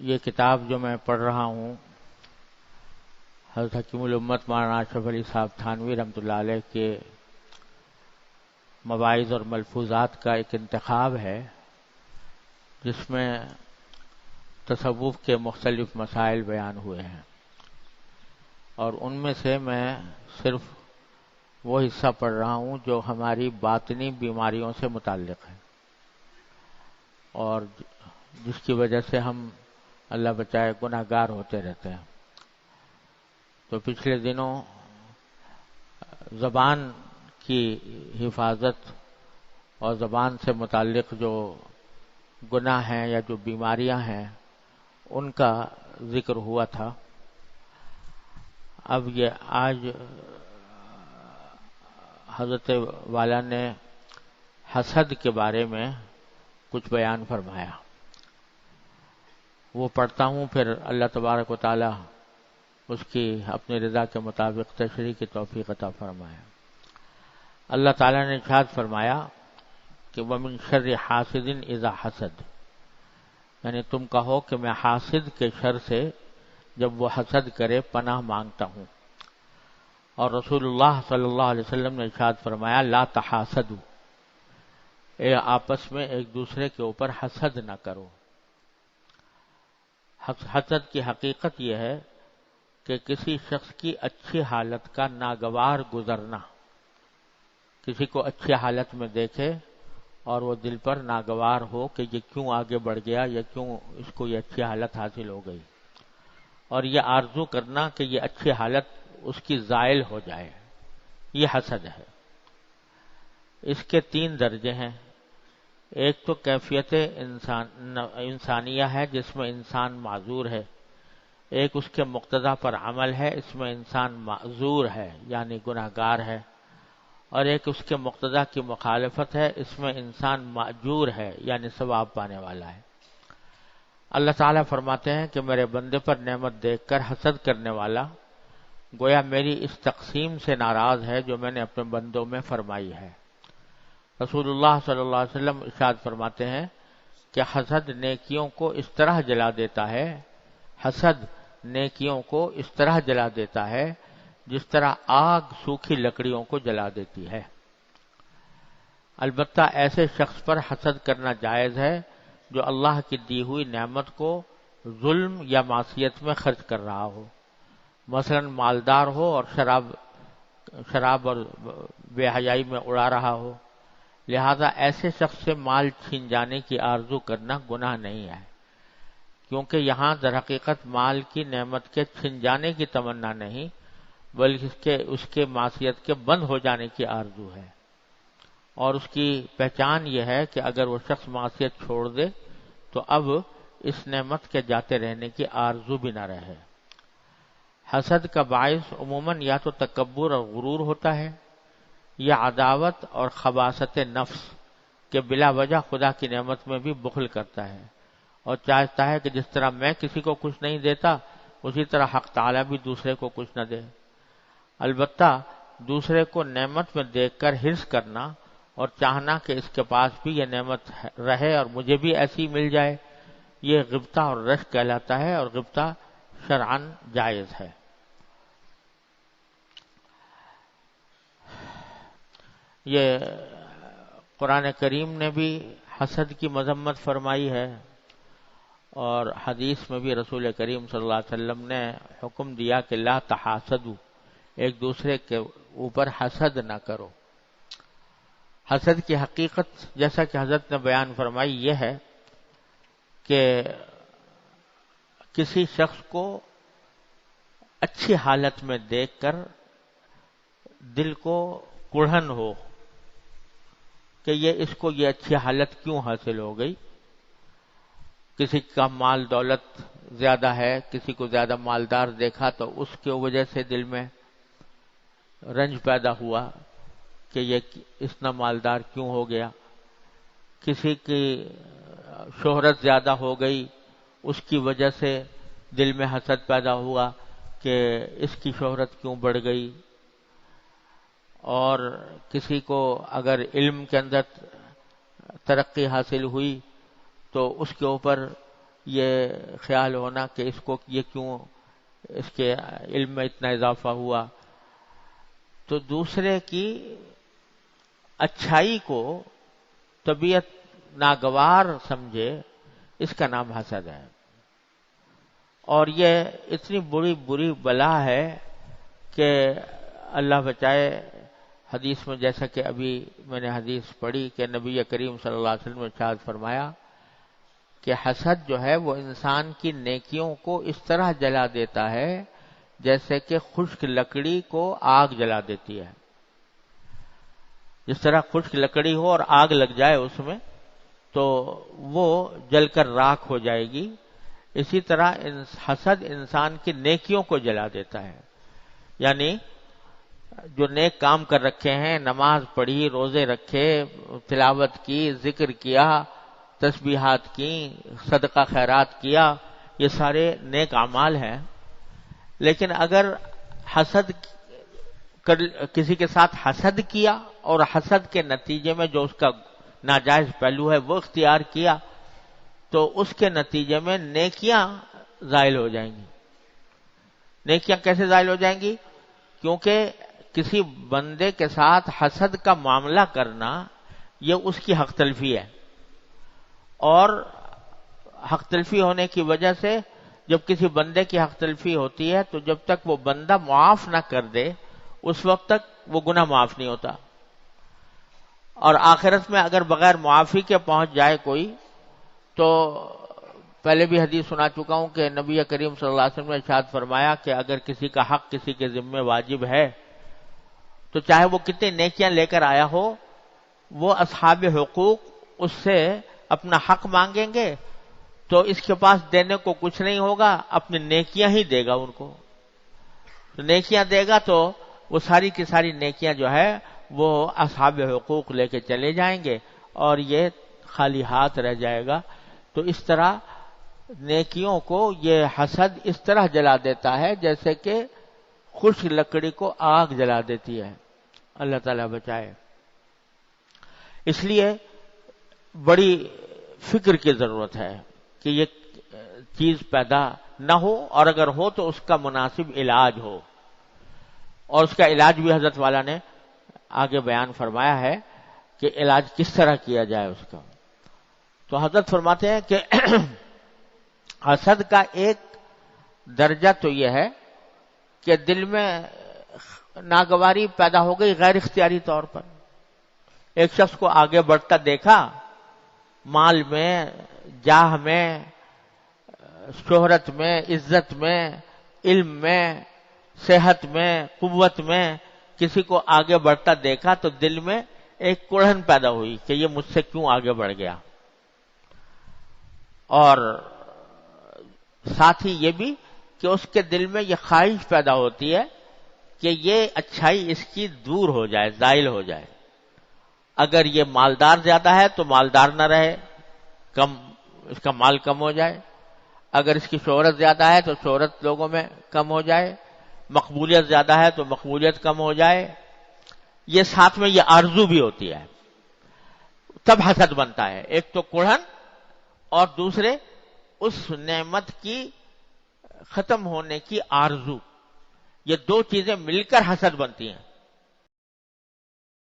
یہ کتاب جو میں پڑھ رہا ہوں حضرت حکیم الامت مولانا اشرف علی صاحب تھانوی رحمۃ اللہ علیہ کے مواعظ اور ملفوظات کا ایک انتخاب ہے، جس میں تصوف کے مختلف مسائل بیان ہوئے ہیں، اور ان میں سے میں صرف وہ حصہ پڑھ رہا ہوں جو ہماری باطنی بیماریوں سے متعلق ہے اور جس کی وجہ سے ہم اللہ بچائے گناہ گار ہوتے رہتے ہیں۔ تو پچھلے دنوں زبان کی حفاظت اور زبان سے متعلق جو گناہ ہیں یا جو بیماریاں ہیں ان کا ذکر ہوا تھا۔ اب یہ آج حضرت والا نے حسد کے بارے میں کچھ بیان فرمایا، وہ پڑھتا ہوں، پھر اللہ تبارک و تعالی اس کی اپنی رضا کے مطابق تشریح کی توفیق عطا فرمائے۔ اللہ تعالی نے ارشاد فرمایا کہ وَمِن شَرِّ حَاسِدٍ إِذَا حَسَدَ، یعنی تم کہو کہ میں حاسد کے شر سے جب وہ حسد کرے پناہ مانگتا ہوں۔ اور رسول اللہ صلی اللہ علیہ وسلم نے ارشاد فرمایا لا تحاسدوا، اے آپس میں ایک دوسرے کے اوپر حسد نہ کرو۔ حسد کی حقیقت یہ ہے کہ کسی شخص کی اچھی حالت کا ناگوار گزرنا، کسی کو اچھی حالت میں دیکھے اور وہ دل پر ناگوار ہو کہ یہ کیوں آگے بڑھ گیا یا کیوں اس کو یہ اچھی حالت حاصل ہو گئی، اور یہ آرزو کرنا کہ یہ اچھی حالت اس کی زائل ہو جائے، یہ حسد ہے۔ اس کے 3 درجے ہیں۔ ایک تو کیفیت انسانیہ ہے جس میں انسان معذور ہے، ایک اس کے مقتضا پر عمل ہے، اس میں انسان معذور ہے یعنی گناہ گار ہے، اور ایک اس کے مقتضا کی مخالفت ہے، اس میں انسان ماجور ہے یعنی ثواب پانے والا ہے۔ اللہ تعالیٰ فرماتے ہیں کہ میرے بندے پر نعمت دیکھ کر حسد کرنے والا گویا میری اس تقسیم سے ناراض ہے جو میں نے اپنے بندوں میں فرمائی ہے۔ رسول اللہ صلی اللہ علیہ وسلم ارشاد فرماتے ہیں کہ حسد نیکیوں کو اس طرح جلا دیتا ہے، حسد نیکیوں کو اس طرح جلا دیتا ہے جس طرح آگ سوکھی لکڑیوں کو جلا دیتی ہے۔ البتہ ایسے شخص پر حسد کرنا جائز ہے جو اللہ کی دی ہوئی نعمت کو ظلم یا معصیت میں خرچ کر رہا ہو، مثلا مالدار ہو اور شراب اور بے حیائی میں اڑا رہا ہو، لہذا ایسے شخص سے مال چھین جانے کی آرزو کرنا گناہ نہیں ہے، کیونکہ یہاں در حقیقت مال کی نعمت کے چھن جانے کی تمنا نہیں بلکہ اس کے معصیت کے بند ہو جانے کی آرزو ہے، اور اس کی پہچان یہ ہے کہ اگر وہ شخص معصیت چھوڑ دے تو اب اس نعمت کے جاتے رہنے کی آرزو بھی نہ رہے۔ حسد کا باعث عموماً یا تو تکبر اور غرور ہوتا ہے یا عداوت اور خباثت نفس کہ بلا وجہ خدا کی نعمت میں بھی بخل کرتا ہے اور چاہتا ہے کہ جس طرح میں کسی کو کچھ نہیں دیتا اسی طرح حق تعالیٰ بھی دوسرے کو کچھ نہ دے۔ البتہ دوسرے کو نعمت میں دیکھ کر حرص کرنا اور چاہنا کہ اس کے پاس بھی یہ نعمت رہے اور مجھے بھی ایسی مل جائے، یہ غبطہ اور رشک کہلاتا ہے، اور غبطہ شرعاً جائز ہے۔ یہ قرآن کریم نے بھی حسد کی مذمت فرمائی ہے، اور حدیث میں بھی رسول کریم صلی اللہ علیہ وسلم نے حکم دیا کہ لا تحاسدوا، ایک دوسرے کے اوپر حسد نہ کرو۔ حسد کی حقیقت جیسا کہ حضرت نے بیان فرمائی یہ ہے کہ کسی شخص کو اچھی حالت میں دیکھ کر دل کو کڑھن ہو کہ اس کو یہ اچھی حالت کیوں حاصل ہو گئی۔ کسی کا مال دولت زیادہ ہے، کسی کو زیادہ مالدار دیکھا تو اس کی وجہ سے دل میں رنج پیدا ہوا کہ یہ اتنا مالدار کیوں ہو گیا۔ کسی کی شہرت زیادہ ہو گئی، اس کی وجہ سے دل میں حسد پیدا ہوا کہ اس کی شہرت کیوں بڑھ گئی۔ اور کسی کو اگر علم کے اندر ترقی حاصل ہوئی تو اس کے اوپر یہ خیال ہونا کہ اس کو یہ کیوں اس کے علم میں اتنا اضافہ ہوا. تو دوسرے کی اچھائی کو طبیعت ناگوار سمجھے، اس کا نام حسد ہے. اور یہ اتنی بری بری بلا ہے کہ اللہ بچائے. حدیث میں جیسا کہ ابھی میں نے حدیث پڑھی کہ نبی کریم صلی اللہ علیہ وسلم نے ارشاد فرمایا کہ حسد جو ہے وہ انسان کی نیکیوں کو اس طرح جلا دیتا ہے جیسے کہ خشک لکڑی کو آگ جلا دیتی ہے. جس طرح خشک لکڑی ہو اور آگ لگ جائے اس میں تو وہ جل کر راکھ ہو جائے گی، اسی طرح حسد انسان کی نیکیوں کو جلا دیتا ہے. یعنی جو نیک کام کر رکھے ہیں، نماز پڑھی، روزے رکھے، تلاوت کی، ذکر کیا، تسبیحات کی، صدقہ خیرات کیا، یہ سارے نیک اعمال ہیں. لیکن اگر حسد کسی کے ساتھ حسد کیا اور حسد کے نتیجے میں جو اس کا ناجائز پہلو ہے وہ اختیار کیا تو اس کے نتیجے میں نیکیاں زائل ہو جائیں گی. نیکیاں کیسے زائل ہو جائیں گی؟ کیونکہ کسی بندے کے ساتھ حسد کا معاملہ کرنا یہ اس کی حق تلفی ہے، اور حق تلفی ہونے کی وجہ سے جب کسی بندے کی حق تلفی ہوتی ہے تو جب تک وہ بندہ معاف نہ کر دے اس وقت تک وہ گناہ معاف نہیں ہوتا. اور آخرت میں اگر بغیر معافی کے پہنچ جائے کوئی، تو پہلے بھی حدیث سنا چکا ہوں کہ نبی کریم صلی اللہ علیہ وسلم نے ارشاد فرمایا کہ اگر کسی کا حق کسی کے ذمہ واجب ہے تو چاہے وہ کتنی نیکیاں لے کر آیا ہو، وہ اصحاب حقوق اس سے اپنا حق مانگیں گے تو اس کے پاس دینے کو کچھ نہیں ہوگا، اپنی نیکیاں ہی دے گا ان کو. تو نیکیاں دے گا تو وہ ساری کی ساری نیکیاں جو ہے وہ اصحاب حقوق لے کے چلے جائیں گے اور یہ خالی ہاتھ رہ جائے گا. تو اس طرح نیکیوں کو یہ حسد اس طرح جلا دیتا ہے جیسے کہ خشک لکڑی کو آگ جلا دیتی ہے. اللہ تعالیٰ بچائے. اس لیے بڑی فکر کی ضرورت ہے کہ یہ چیز پیدا نہ ہو، اور اگر ہو تو اس کا مناسب علاج ہو. اور اس کا علاج بھی حضرت والا نے آگے بیان فرمایا ہے کہ علاج کس طرح کیا جائے اس کا. تو حضرت فرماتے ہیں کہ حسد کا ایک درجہ تو یہ ہے کہ دل میں ناگواری پیدا ہو گئی غیر اختیاری طور پر. ایک شخص کو آگے بڑھتا دیکھا، مال میں، جاہ میں، شہرت میں، عزت میں، علم میں، صحت میں، قوت میں، کسی کو آگے بڑھتا دیکھا تو دل میں ایک کڑھن پیدا ہوئی کہ یہ مجھ سے کیوں آگے بڑھ گیا. اور ساتھ ہی یہ بھی کہ اس کے دل میں یہ خواہش پیدا ہوتی ہے کہ یہ اچھائی اس کی دور ہو جائے، زائل ہو جائے. اگر یہ مالدار زیادہ ہے تو مالدار نہ رہے، کم، اس کا مال کم ہو جائے. اگر اس کی شہرت زیادہ ہے تو شہرت لوگوں میں کم ہو جائے. مقبولیت زیادہ ہے تو مقبولیت کم ہو جائے. یہ ساتھ میں یہ آرزو بھی ہوتی ہے، تب حسد بنتا ہے. ایک تو کڑھن اور دوسرے اس نعمت کی ختم ہونے کی آرزو. یہ دو چیزیں مل کر حسد بنتی ہیں.